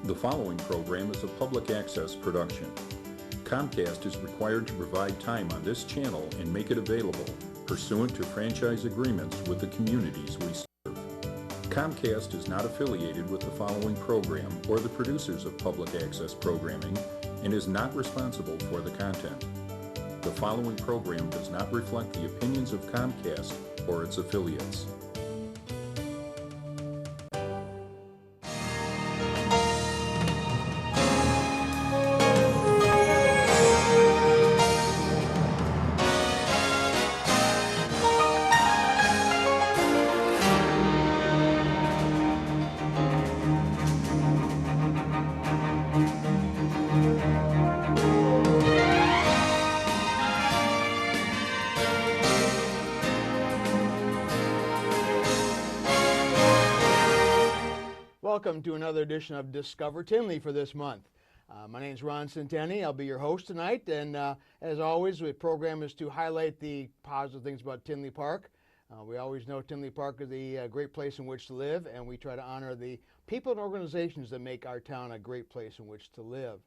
The following program is a public access production. Comcast is required to provide time on this channel and make it available pursuant to franchise agreements with the communities we serve. Comcast is not affiliated with the following program or the producers of public access programming and is not responsible for the content. The following program does not reflect the opinions of Comcast or its affiliates. Welcome to another edition of Discover Tinley for this month. My name is Ron Centanni. I'll be your host tonight, and as always, the program is to highlight the positive things about Tinley Park. We always know Tinley Park is a great place in which to live, and we try to honor the people and organizations that make our town a great place in which to live.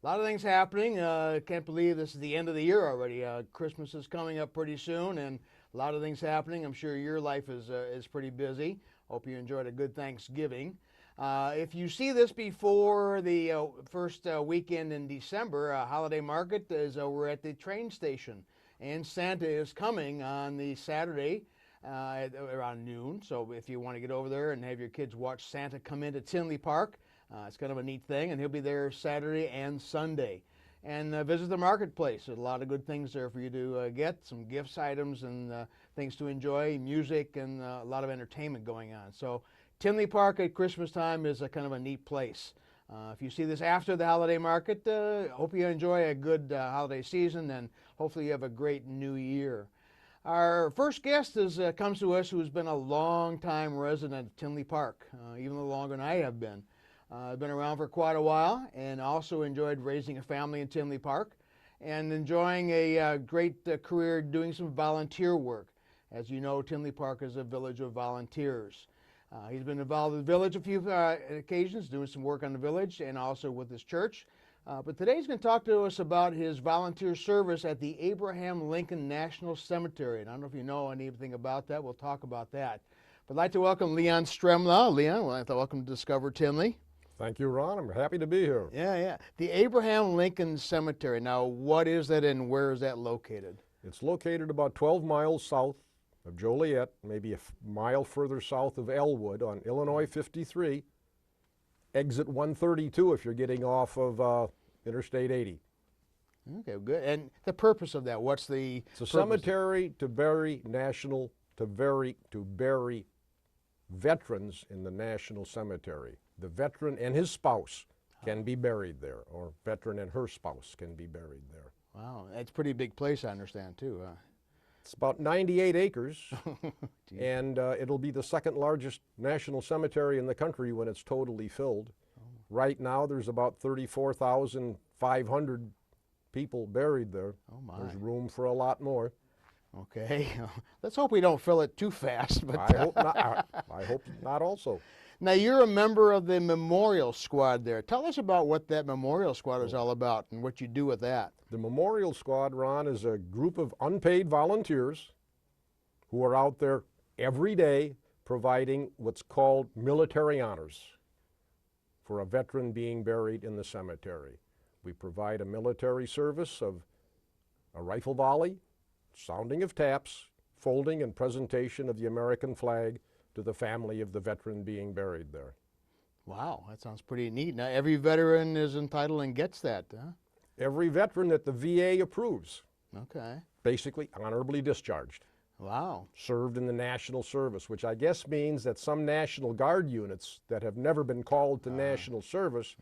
A lot of things happening. Can't believe this is the end of the year already. Christmas is coming up pretty soon, and a lot of things happening. I'm sure your life is pretty busy. Hope you enjoyed a good Thanksgiving. If you see this before the first weekend in December, Holiday Market is over at the train station, and Santa is coming on the Saturday around noon. So if you want to get over there and have your kids watch Santa come into Tinley Park, it's kind of a neat thing, and he'll be there Saturday and Sunday. And visit the marketplace. There's a lot of good things there for you to get, some gifts items and things to enjoy, music, and a lot of entertainment going on. So Tinley Park at Christmas time is a kind of a neat place. If you see this after the holiday market, hope you enjoy a good holiday season, and hopefully you have a great new year. Our first guest comes to us who's been a long-time resident of Tinley Park, even longer than I have been. I've been around for quite a while and also enjoyed raising a family in Tinley Park and enjoying a great career doing some volunteer work. As you know, Tinley Park is a village of volunteers. He's been involved with the village a few occasions, doing some work on the village and also with his church. But today he's going to talk to us about his volunteer service at the Abraham Lincoln National Cemetery. And I don't know if you know anything about that. We'll talk about that. But I'd like to welcome Leon Stremlau. Leon, I'd like to welcome to Discover Tinley. Thank you, Ron. I'm happy to be here. Yeah. The Abraham Lincoln Cemetery. Now, what is that and where is that located? It's located about 12 miles south of Joliet, maybe a mile further south of Elwood on Illinois 53, exit 132 if you're getting off of Interstate 80. Okay, good. And the purpose of that, what's the It's a cemetery to bury veterans in the National Cemetery. The veteran and his spouse can be buried there, or veteran and her spouse can be buried there. Wow, that's a pretty big place, I understand, too. It's about 98 acres, and it'll be the second largest national cemetery in the country when it's totally filled. Oh. Right now, there's about 34,500 people buried there. Oh, my. There's room for a lot more. Okay, let's hope we don't fill it too fast. But I hope not. I hope not also. Now, you're a member of the Memorial Squad there. Tell us about what that Memorial Squad is all about and what you do with that. The Memorial Squad, Ron, is a group of unpaid volunteers who are out there every day providing what's called military honors for a veteran being buried in the cemetery. We provide a military service of a rifle volley, sounding of taps, folding and presentation of the American flag to the family of the veteran being buried there. Wow, that sounds pretty neat. Now, every veteran is entitled and gets that, huh? Every veteran that the VA approves. Okay. Basically honorably discharged. Wow. Served in the national service, which I guess means that some National Guard units that have never been called to national service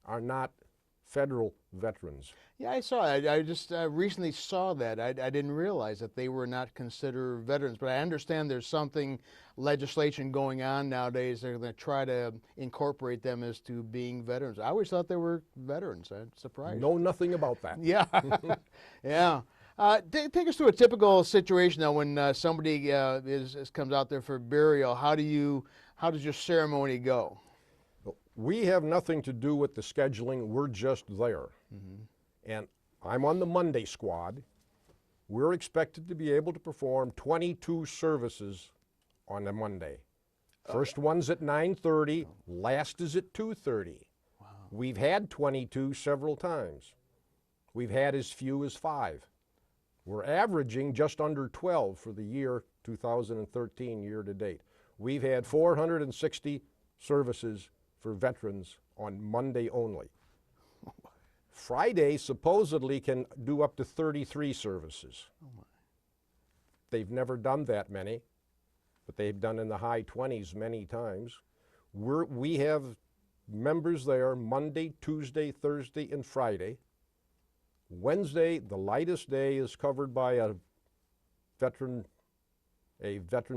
are not federal veterans. Yeah, I saw it. I just recently saw that. I didn't realize that they were not considered veterans, but I understand there's something, legislation going on nowadays. They're going to try to incorporate them as to being veterans. I always thought they were veterans. I'm surprised. Know nothing about that. Yeah, yeah. Take us through a typical situation now when somebody comes out there for burial. How does your ceremony go? We have nothing to do with the scheduling. We're just there. And I'm on the Monday squad. We're expected to be able to perform 22 services on a Monday. First one's at 9:30, last is at 2:30. Wow. We've had 22 several times. We've had as few as 5. We're averaging just under 12 for the year 2013 year to date. We've had 460 services for veterans on Monday only. Friday supposedly can do up to 33 services. They've never done that many, but they've done in the high 20s many times. We have members there Monday, Tuesday, Thursday, and Friday. Wednesday, the lightest day, is covered by a Veterans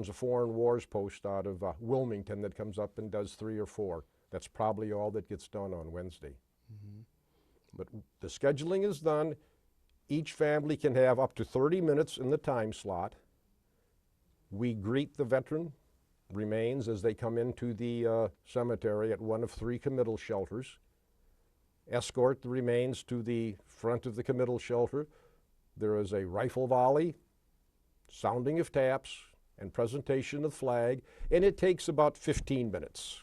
of Foreign Wars post out of Wilmington that comes up and does 3 or 4. That's probably all that gets done on Wednesday. But the scheduling is done. Each family can have up to 30 minutes in the time slot. We greet the veteran remains as they come into the cemetery at one of 3 committal shelters. Escort the remains to the front of the committal shelter. There is a rifle volley, sounding of taps, and presentation of flag, and it takes about 15 minutes.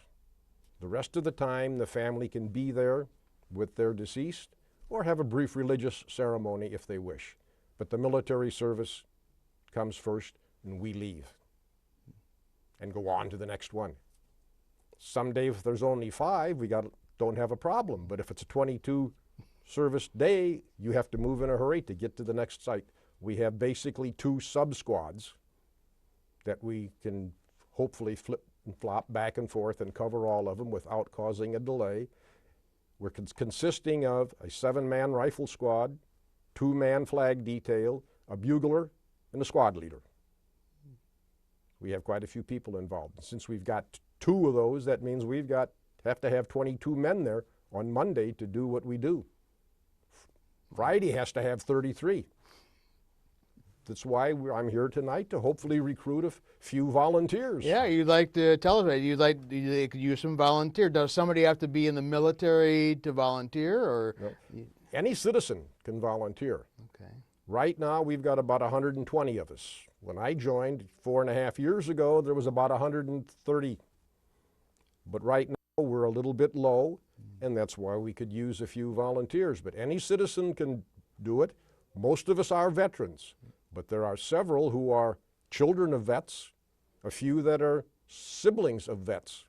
The rest of the time, the family can be there with their deceased or have a brief religious ceremony if they wish. But the military service comes first, and we leave and go on to the next one. Someday, if there's only 5, we don't have a problem. But if it's a 22 service day, you have to move in a hurry to get to the next site. We have basically 2 sub-squads that we can hopefully flip and flop back and forth and cover all of them without causing a delay. We're consisting of a 7-man rifle squad, 2-man flag detail, a bugler, and a squad leader. We have quite a few people involved. And since we've got 2 of those, that means have to have 22 men there on Monday to do what we do. Friday has to have 33. That's why I'm here tonight, to hopefully recruit a few volunteers. Yeah, you'd like to tell us, they could use some volunteer. Does somebody have to be in the military to volunteer, or? No. Any citizen can volunteer. Okay. Right now, we've got about 120 of us. When I joined 4.5 years ago, there was about 130. But right now, we're a little bit low, and that's why we could use a few volunteers. But any citizen can do it. Most of us are veterans, but there are several who are children of vets, a few that are siblings of vets.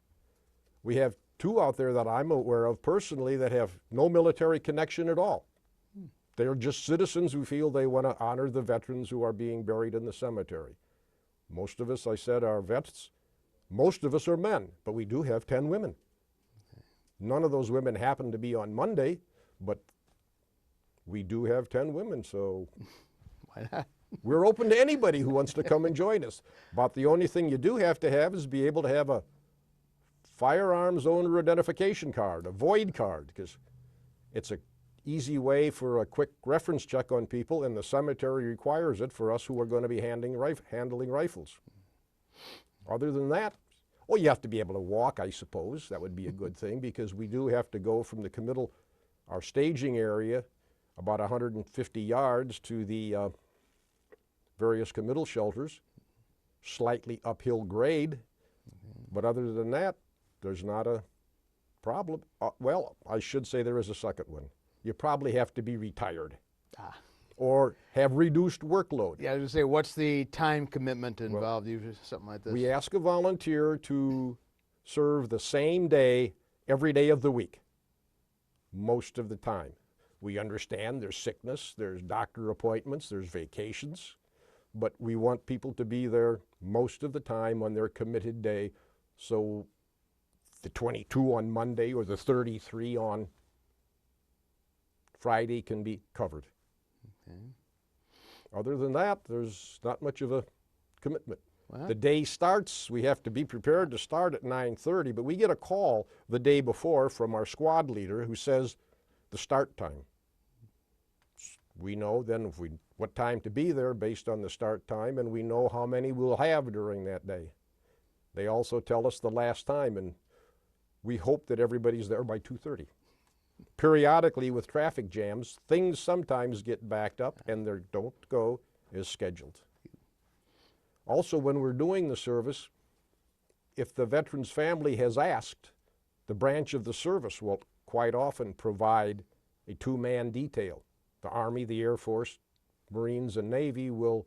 We have 2 out there that I'm aware of personally that have no military connection at all. They're just citizens who feel they want to honor the veterans who are being buried in the cemetery. Most of us, I said, are vets. Most of us are men, but we do have 10 women. None of those women happen to be on Monday, but we do have 10 women, so Why not? we're open to anybody who wants to come and join us. But the only thing you do have to have is be able to have a firearms owner identification card, a void card, because it's an easy way for a quick reference check on people, and the cemetery requires it for us who are going to be handling rifles. Other than that, you have to be able to walk, I suppose. That would be a good thing, because we do have to go from the committal, our staging area, about 150 yards to the various committal shelters, slightly uphill grade. But other than that, there's not a problem. Well, I should say there is a second one. You probably have to be retired or have reduced workload. Yeah, I was going to say, what's the time commitment involved, usually something like this? We ask a volunteer to serve the same day every day of the week, most of the time. We understand there's sickness, there's doctor appointments, there's vacations, but we want people to be there most of the time on their committed day, so the 22 on Monday or the 33 on Friday can be covered. Okay. Other than that, there's not much of a commitment. Wow. The day starts, we have to be prepared to start at 9:30, but we get a call the day before from our squad leader who says the start time. We know then what time to be there based on the start time, and we know how many we'll have during that day. They also tell us the last time, and we hope that everybody's there by 2:30. Periodically with traffic jams, things sometimes get backed up and they don't go as scheduled. Also, when we're doing the service, if the veteran's family has asked, the branch of the service will quite often provide a two-man detail. The Army, the Air Force, Marines, and Navy will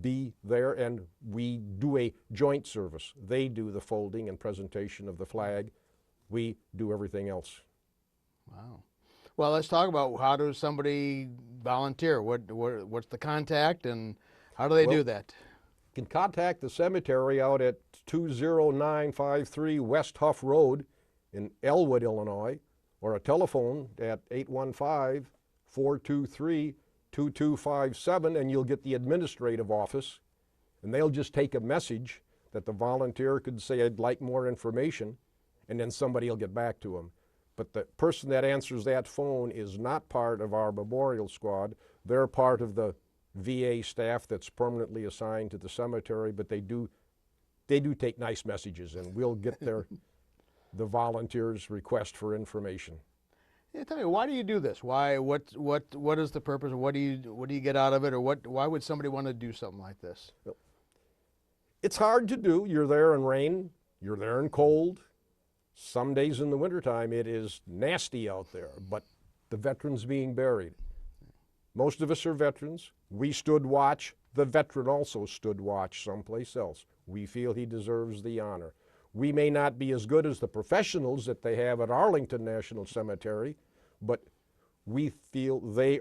be there, and we do a joint service. They do the folding and presentation of the flag. We do everything else. Wow. Well, let's talk about how does somebody volunteer? What's the contact, and how do they do that? You can contact the cemetery out at 20953 West Huff Road in Elwood, Illinois, or a telephone at 815-423-2257, and you'll get the administrative office, and they'll just take a message that the volunteer could say, I'd like more information, and then somebody will get back to them. But the person that answers that phone is not part of our memorial squad. They're part of the VA staff that's permanently assigned to the cemetery, but they do take nice messages, and we'll get the volunteers' request for information. Yeah, tell me, why do you do this? Why? What is the purpose? What do you get out of it, or why would somebody want to do something like this? It's hard to do. You're there in rain. You're there in cold. Some days in the wintertime it is nasty out there, but the veterans being buried. Most of us are veterans. We stood watch. The veteran also stood watch someplace else. We feel he deserves the honor. We may not be as good as the professionals that they have at Arlington National Cemetery, but we feel they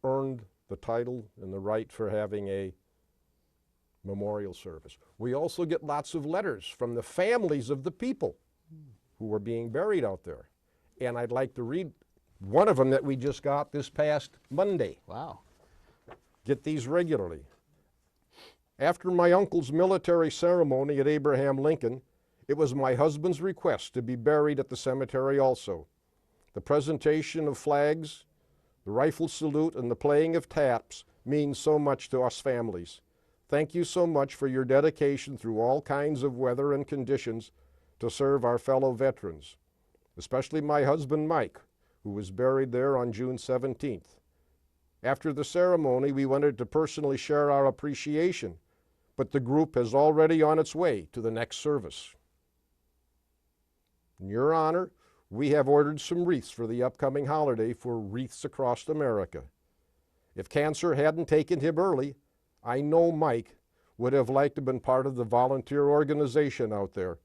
earned the title and the right for having a memorial service. We also get lots of letters from the families of the people who are being buried out there. And I'd like to read one of them that we just got this past Monday. Wow. Get these regularly. After my uncle's military ceremony at Abraham Lincoln, it was my husband's request to be buried at the cemetery also. The presentation of flags, the rifle salute, and the playing of taps means so much to us families. Thank you so much for your dedication through all kinds of weather and conditions to serve our fellow veterans, especially my husband Mike, who was buried there on June 17th. After the ceremony, we wanted to personally share our appreciation, but the group is already on its way to the next service. In your honor, we have ordered some wreaths for the upcoming holiday for Wreaths Across America. If cancer hadn't taken him early, I know Mike would have liked to have been part of the volunteer organization out there.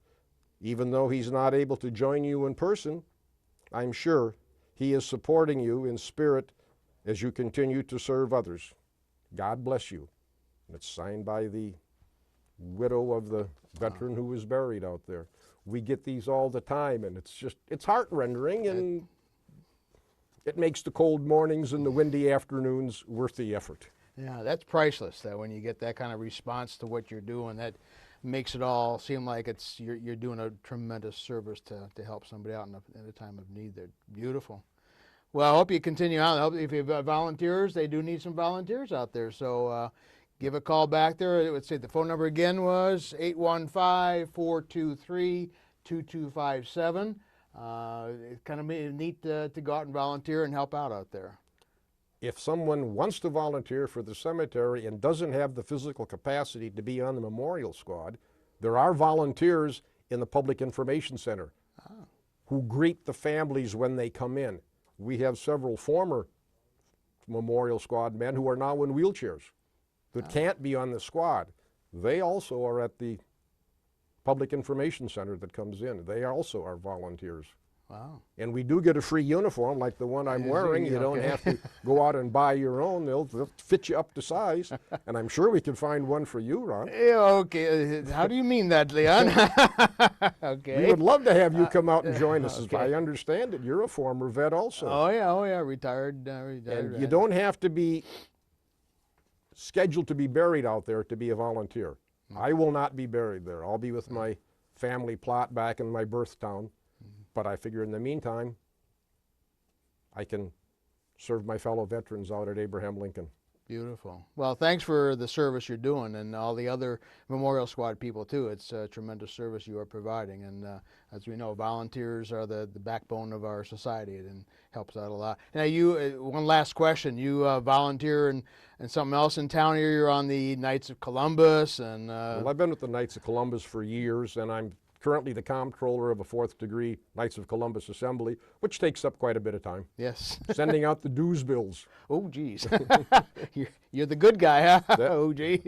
Even though he's not able to join you in person, I'm sure he is supporting you in spirit as you continue to serve others. God bless you. And it's signed by the widow of the veteran who was buried out there. We get these all the time, and it's heart-rending, and it makes the cold mornings and the windy afternoons worth the effort. Yeah, that's priceless, that when you get that kind of response to what you're doing, that makes it all seem like you're doing a tremendous service to help somebody out in a time of need. They're beautiful. Well, I hope you continue on. I hope if you have volunteers, they do need some volunteers out there. So give a call back there. Let's say the phone number again was 815-423-2257. It's kind of neat to go out and volunteer and help out there. If someone wants to volunteer for the cemetery and doesn't have the physical capacity to be on the memorial squad, there are volunteers in the Public Information Center who greet the families when they come in. We have several former memorial squad men who are now in wheelchairs that can't be on the squad. They also are at the Public Information Center that comes in. They also are volunteers. Wow. And we do get a free uniform like the one I'm wearing. You don't have to go out and buy your own. They'll fit you up to size. And I'm sure we can find one for you, Ron. Yeah, okay. How do you mean that, Leon? Okay. We would love to have you come out and join us. As I understand it, you're a former vet also. Oh, yeah, retired. And you don't have to be scheduled to be buried out there to be a volunteer. I will not be buried there. I'll be with my family plot back in my birth town. But I figure in the meantime, I can serve my fellow veterans out at Abraham Lincoln. Beautiful. Well, thanks for the service you're doing, and all the other Memorial Squad people too. It's a tremendous service you are providing, and as we know, volunteers are the backbone of our society, and helps out a lot. Now, one last question: you volunteer in something else in town here? You're on the Knights of Columbus, and Well, I've been with the Knights of Columbus for years, and I'm currently the comptroller of a 4th degree Knights of Columbus assembly, which takes up quite a bit of time. yes. Sending out the dues bills. Oh, geez. you're the good guy, huh? Oh, gee.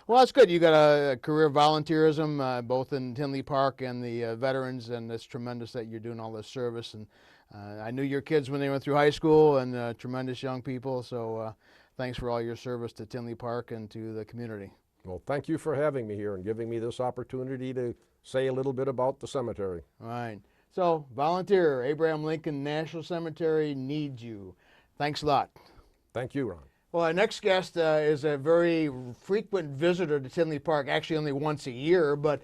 Well, that's good. You got a career of volunteerism, both in Tinley Park and the veterans, and it's tremendous that you're doing all this service. And I knew your kids when they went through high school, and tremendous young people. So thanks for all your service to Tinley Park and to the community. Well, thank you for having me here and giving me this opportunity to say a little bit about the cemetery. All right. So, volunteer, Abraham Lincoln National Cemetery needs you. Thanks a lot. Thank you, Ron. Well, our next guest is a very frequent visitor to Tinley Park, actually only once a year, but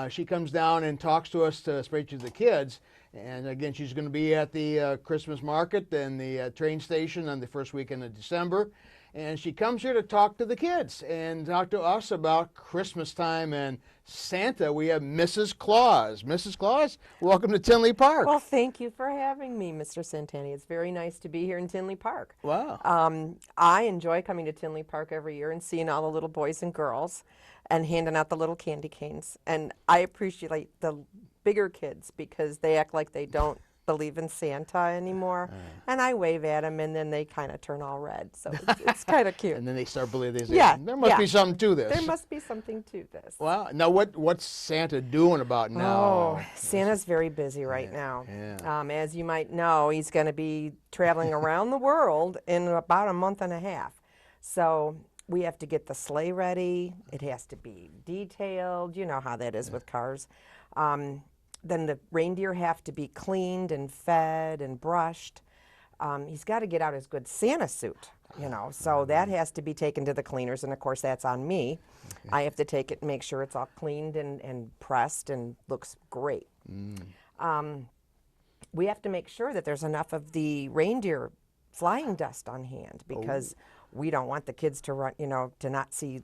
she comes down and talks to us, especially to the kids. And again, she's going to be at the Christmas market and the train station on the first weekend of December. And she comes here to talk to the kids and talk to us about Christmas time and Santa. We have Mrs. Claus. Mrs. Claus, welcome to Tinley Park. Well, thank you for having me, Mr. Centanni. It's very nice to be here in Tinley Park. Wow. I enjoy coming to Tinley Park every year and seeing all the little boys and girls and handing out the little candy canes. And I appreciate the bigger kids because they act like they don't believe in Santa anymore, and I wave at them, and then they kind of turn all red. So it's kind of cute. And then they start believing. Yeah, There must be something to this. There must be something to this. Wow. Now, what's Santa doing about now? Oh, Santa's very busy right now. Yeah. As you might know, he's going to be traveling around the world in about a month and a half. So we have to get the sleigh ready. It has to be detailed. You know how that is with cars. Then the reindeer have to be cleaned and fed and brushed. He's got to get out his good Santa suit, so that has to be taken to the cleaners, and of course that's on me. Okay. I have to take it and make sure it's all cleaned and pressed and looks great. We have to make sure that there's enough of the reindeer flying dust on hand because we don't want the kids to run, to not see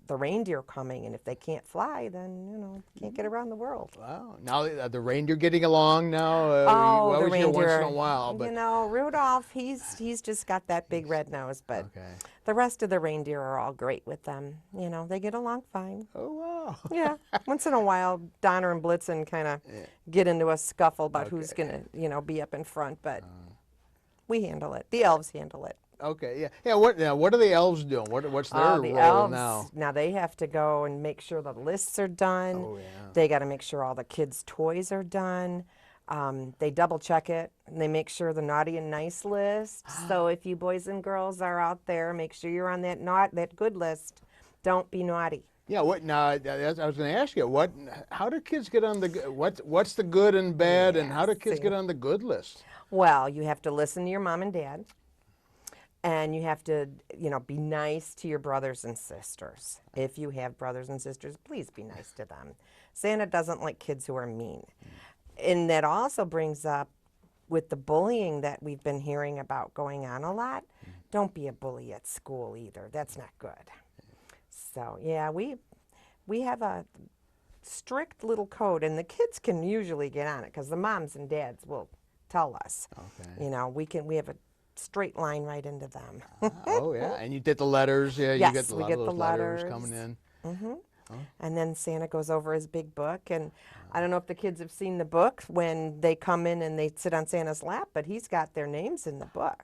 the reindeer coming, and if they can't fly, then can't get around the world. Wow! Now the reindeer getting along now. The we always reindeer. Hear once in a while, but Rudolph, he's just got that big red nose, but the rest of the reindeer are all great with them. They get along fine. Oh wow! Yeah, once in a while, Donner and Blitzen kind of get into a scuffle about who's gonna be up in front, but we handle it. The elves handle it. Okay, yeah. What are the elves doing? What's their the role elves, now? Now they have to go and make sure the lists are done. Oh, yeah. They got to make sure all the kids' toys are done. They double check it, and they make sure the naughty and nice list. So if you boys and girls are out there, make sure you're on that good list. Don't be naughty. Yeah. What now? I was going to ask you. How do kids get on the what's the good and bad, and how do kids get on the good list? Well, you have to listen to your mom and dad. And you have to, be nice to your brothers and sisters. If you have brothers and sisters, please be nice to them. Santa doesn't like kids who are mean. And that also brings up with the bullying that we've been hearing about going on a lot. Don't be a bully at school either. That's not good. So, yeah, we have a strict little code, and the kids can usually get on it because the moms and dads will tell us. Okay. We have a straight line right into them. Oh yeah, and you get the letters. Yeah, yes, you get we get the letters coming in. Mm-hmm. Oh. And then Santa goes over his big book, and I don't know if the kids have seen the book when they come in and they sit on Santa's lap, but he's got their names in the book.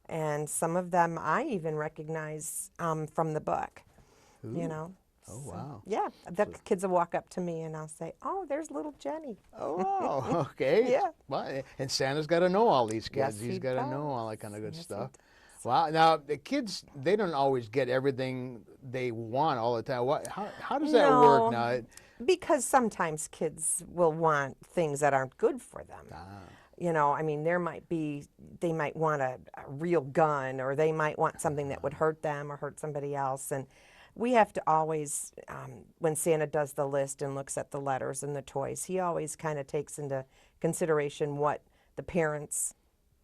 And some of them I even recognize from the book. Ooh. Oh, wow. Yeah, the kids will walk up to me and I'll say, "Oh, there's little Jenny." Oh, wow. Okay. Yeah. Well, and Santa's got to know all these kids. Yes, He's he got to does. know all that kind of good Yes, stuff. Wow. Now, the kids, they don't always get everything they want all the time. How does that work now? Because sometimes kids will want things that aren't good for them. They might want a real gun, or they might want something that would hurt them or hurt somebody else. And we have to always, when Santa does the list and looks at the letters and the toys, he always kind of takes into consideration what the parents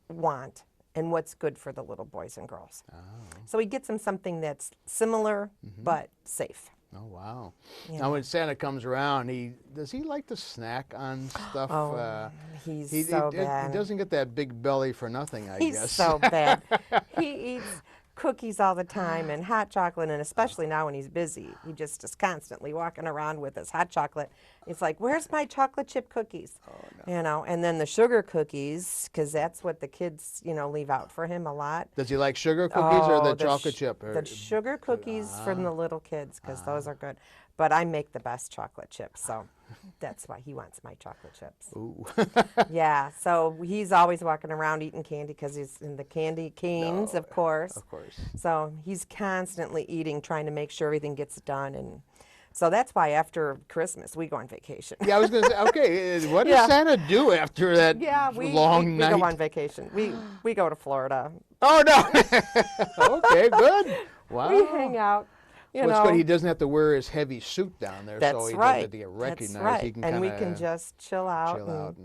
want and what's good for the little boys and girls. So he gets them something that's similar but safe. Oh, wow. Yeah. Now, when Santa comes around, does he like to snack on stuff? Oh, he's he so bad. He doesn't get that big belly for nothing, I He's guess. so bad. He eats cookies all the time and hot chocolate, and especially now when he's busy, he just is constantly walking around with his hot chocolate. It's like, where's my chocolate chip cookies? You know, and then the sugar cookies, because that's what the kids, you know, leave out for him a lot. Does he like sugar cookies or the the chocolate chip? The sugar cookies from the little kids, because those are good. But I make the best chocolate chips, so that's why he wants my chocolate chips. Ooh. Yeah, so he's always walking around eating candy because he's in the candy canes, of course. Of course. So he's constantly eating, trying to make sure everything gets done. And so that's why after Christmas, we go on vacation. Yeah, I was going to say, okay, what does Santa do after that long night? We go on vacation. We go to Florida. Oh, no. Okay, good. Wow. We hang out. What's good, he doesn't have to wear his heavy suit down there, That's so he right. doesn't have to get recognized. That's right. He can and we kinda can just chill out,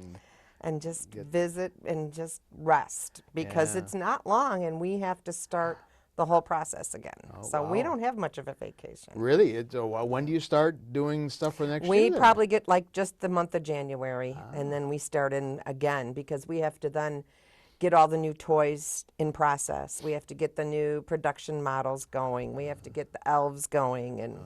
and just visit and just rest, because it's not long and we have to start the whole process again. So we don't have much of a vacation. Really? When do you start doing stuff for next year? We probably get like just the month of January, and then we start in again, because we have to then get all the new toys in process. We have to get the new production models going. We have to get the elves going, and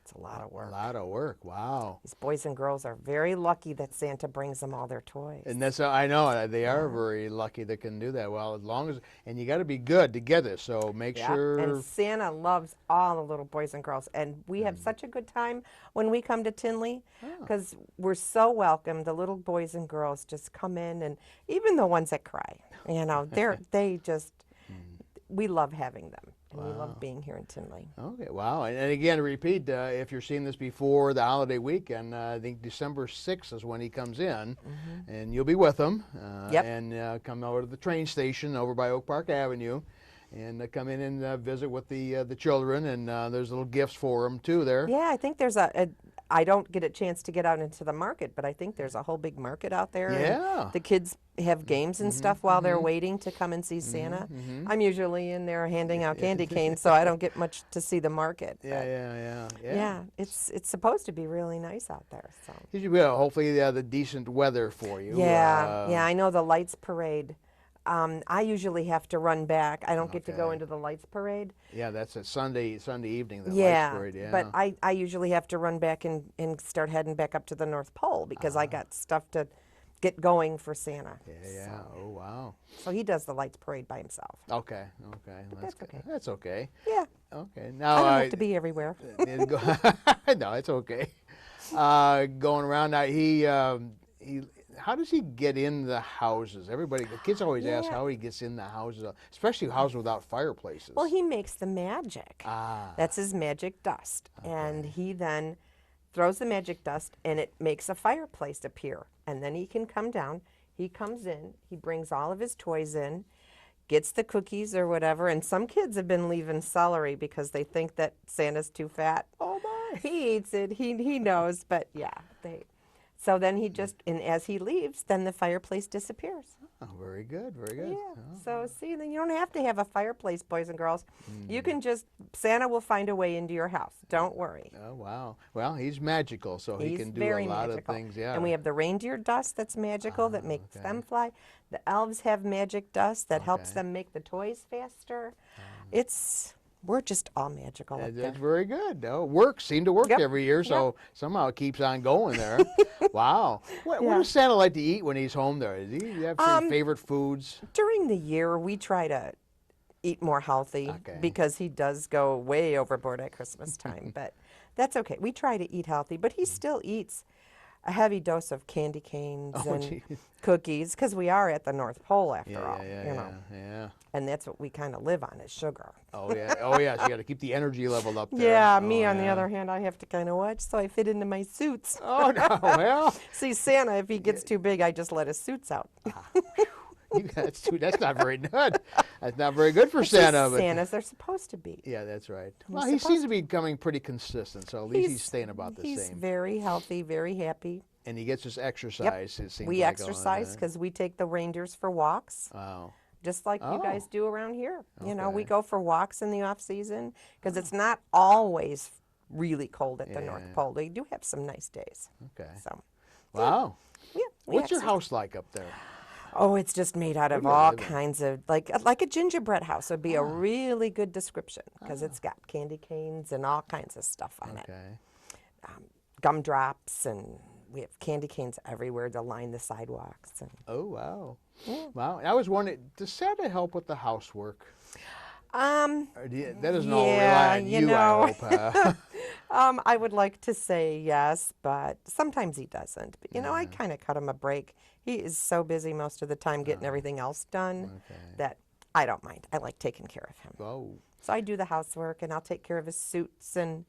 it's a lot of work. A lot of work. Wow. These boys and girls are very lucky that Santa brings them all their toys. And that's, I know, they are very lucky that can do that. Well, and you got to be good to get it, so make sure. And Santa loves all the little boys and girls, and we have such a good time when we come to Tinley, because we're so welcome. The little boys and girls just come in, and even the ones that cry, you know, they just, we love having them. And we love being here in Tinley. Okay, wow. And again, to repeat, if you're seeing this before the holiday weekend, I think December 6th is when he comes in, and you'll be with him. And come over to the train station over by Oak Park Avenue, and come in and visit with the children, and there's little gifts for them, too, there. Yeah, I think there's I don't get a chance to get out into the market, but I think there's a whole big market out there. Yeah. And the kids have games and stuff while they're waiting to come and see Santa. I'm usually in there handing out candy canes, so I don't get much to see the market. Yeah, it's supposed to be really nice out there. So. Hopefully the decent weather for you. Yeah, I know the lights parade. I usually have to run back. I don't get to go into the lights parade. Yeah, that's a Sunday evening, the lights parade, but I usually have to run back and start heading back up to the North Pole, because I got stuff to get going for Santa. Yeah. Oh, wow. So he does the lights parade by himself. Okay. That's okay. That's okay. Yeah. Okay. Now I don't have to be everywhere. No, it's okay. Going around now, he how does he get in the houses? The kids always ask how he gets in the houses, especially houses without fireplaces. Well, he makes the magic. That's his magic dust. And he then throws the magic dust, and it makes a fireplace appear. And then he can come down. He comes in. He brings all of his toys in, gets the cookies or whatever. And some kids have been leaving celery because they think that Santa's too fat. Oh, my. He eats it. He knows. But, yeah, So then and as he leaves, then the fireplace disappears. Oh, very good, very good. Yeah. So see, then you don't have to have a fireplace, boys and girls. You can Santa will find a way into your house. Don't worry. Oh, wow. Well, he's magical, so he can do a lot of things. Yeah. And we have the reindeer dust that's magical that makes them fly. The elves have magic dust that helps them make the toys faster. We're just all magical up there. That's very good. Seem to work every year, so somehow it keeps on going there. Wow. What does Santa like to eat when he's home there? Does he have some favorite foods? During the year, we try to eat more healthy because he does go way overboard at Christmas time. But that's okay. We try to eat healthy, but he still eats a heavy dose of candy canes and cookies, because we are at the North Pole after all. Yeah. And that's what we kind of live on, is sugar. Oh yeah. So you got to keep the energy level up there. Yeah. Me on the other hand, I have to kind of watch so I fit into my suits. Oh no. Well. See, Santa, if he gets too big, I just let his suits out. That's not very good. That's not very good for Santa. But Santas, they're supposed to be. Yeah, that's right. Well, he seems to be becoming pretty consistent, so at least he's staying about the same. He's very healthy, very happy. And he gets his exercise, it seems We exercise because we take the reindeers for walks. Wow. just like you guys Oh. do around here. You know, we Okay. go for walks in the off season because it's not always really cold at the North Yeah. Pole. They do have some nice days. Okay. So, Wow. yeah. we What's your actually- house like up there? Oh, it's just made out of do you all live in? kinds of like a gingerbread house would be a really good description because it's got candy canes and all kinds of stuff on it. Okay. Gumdrops, and we have candy canes everywhere to line the sidewalks. And Oh, wow. Wow. I was wondering, does Santa help with the housework? Or that doesn't all rely yeah, on you you, know. I hope. I would like to say yes, but sometimes he doesn't. But, you know, I kind of cut him a break. He is so busy most of the time getting everything else done that I don't mind. I like taking care of him. Oh, So I do the housework, and I'll take care of his suits and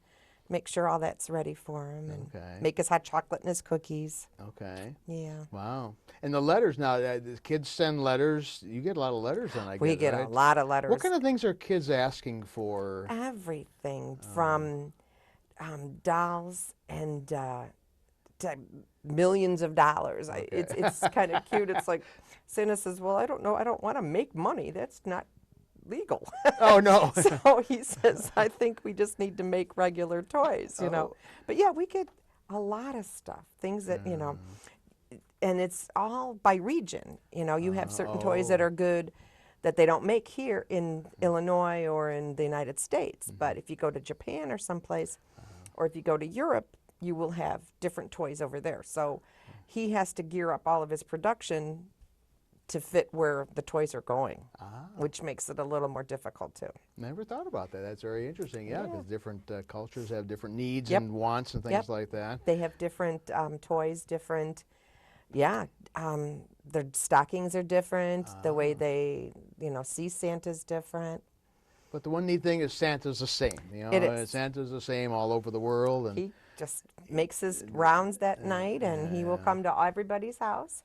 make sure all that's ready for him, and Okay. make his hot chocolate and his cookies. okay. Yeah. Wow. And the letters now, the kids send letters. You get a lot of letters then, I guess, We get right? a lot of letters. What kind of things are kids asking for? Everything from dolls and to millions of dollars. It's kind of cute. It's like Santa says, "Well, I don't know. I don't want to make money. That's not legal." Oh, no. So he says, "I think we just need to make regular toys, you know." Oh. But yeah, we get a lot of stuff, things that you know, and it's all by region. You know, you have certain toys that are good that they don't make here in Illinois or in the United States. But if you go to Japan or someplace, or if you go to Europe, you will have different toys over there. So he has to gear up all of his production to fit where the toys are going, which makes it a little more difficult too. Never thought about that. That's very interesting. Yeah, because different cultures have different needs Yep. and wants and things Yep. like that. They have different toys, different, yeah, their stockings are different. The way they, you know, see Santa's different. But the one neat thing is Santa's the same. You know, It is. Santa's the same all over the world. And He just makes his rounds that night, and he will come to everybody's house.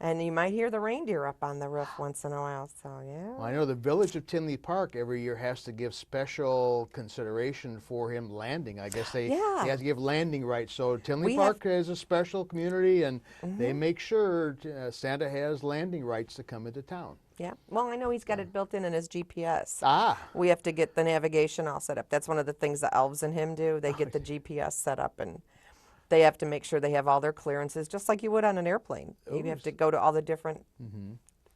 And you might hear the reindeer up on the roof once in a while. So, yeah. well, I know the village of Tinley Park every year has to give special consideration for him landing. I guess they have to give landing rights. So Tinley We Park is a special community, and they make sure Santa has landing rights to come into town. Yeah. Well, I know he's got it built in his GPS. Ah, We have to get the navigation all set up. That's one of the things the elves and him do. They get the GPS set up, and they have to make sure they have all their clearances, just like you would on an airplane. You have to go to all the different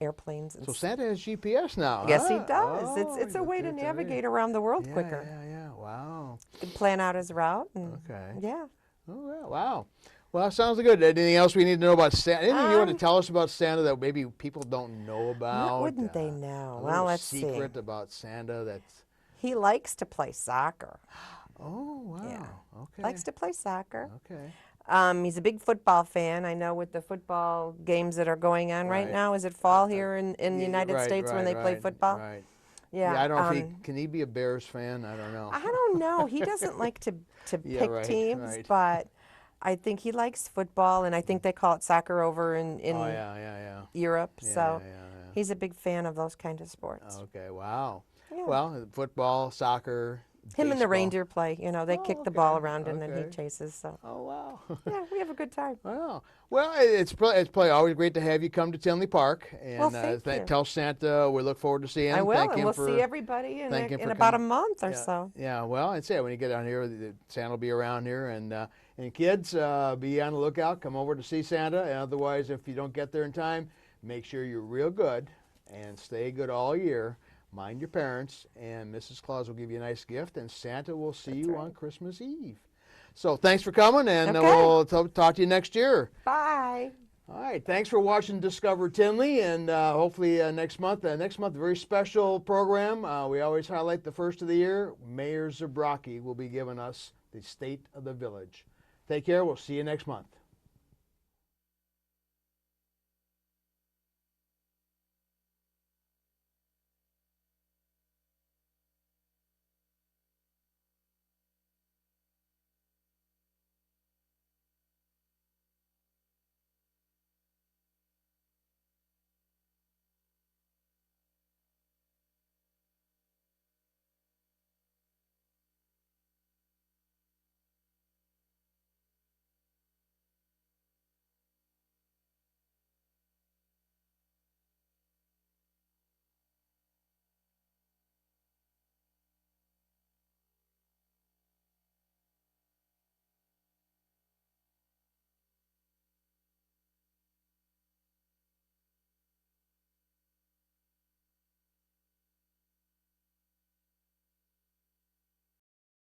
airplanes. And so Santa has GPS now. yes, he huh? does. Oh, It's a way to that's right. navigate around the world Yeah, quicker. yeah. Wow. He can plan out his route. And, Okay. yeah. Oh, yeah. Wow. Well, that sounds good. Anything else we need to know about Santa? Anything you want to tell us about Santa that maybe people don't know about? What wouldn't they know? A Well, little let's see. secret about Santa that's... He likes to play soccer. Oh, wow. Yeah. Okay. Likes to play soccer. Okay. He's a big football fan. I know with the football games that are going on right Right. now. Is it fall here in the United Right, States when they play right, football? Right. Yeah. I don't know if can he be a Bears fan? I don't know. I don't know. He doesn't like to Yeah, pick right, teams, right. but I think he likes football, and I think they call it soccer over in Oh, yeah. Europe. Yeah, So yeah. he's a big fan of those kind of sports. Okay, wow. Yeah. Well, football, soccer, Him and the baseball. reindeer play. You know, they Oh, kick the ball okay, around and then he okay. chases. So Oh, wow. yeah, we have a good time. Wow. Well, it's probably always great to have you come to Tinley Park. And Well, thank you. tell Santa we look forward to seeing him. I will, Thank and him we'll for, see everybody thank him in for about coming. a month or Yeah, so. Yeah, well, I'd say when you get down here, Santa will be around here. And kids, be on the lookout. Come over to see Santa. And otherwise, if you don't get there in time, make sure you're real good and stay good all year. Mind your parents, and Mrs. Claus will give you a nice gift, and Santa will see you on Christmas Eve. So thanks for coming, and Okay. we'll talk to you next year. Bye. All right, thanks for watching Discover Tinley, and hopefully next month, a very special program. We always highlight the first of the year. Mayor Zabrocki will be giving us the State of the Village. Take care. We'll see you next month.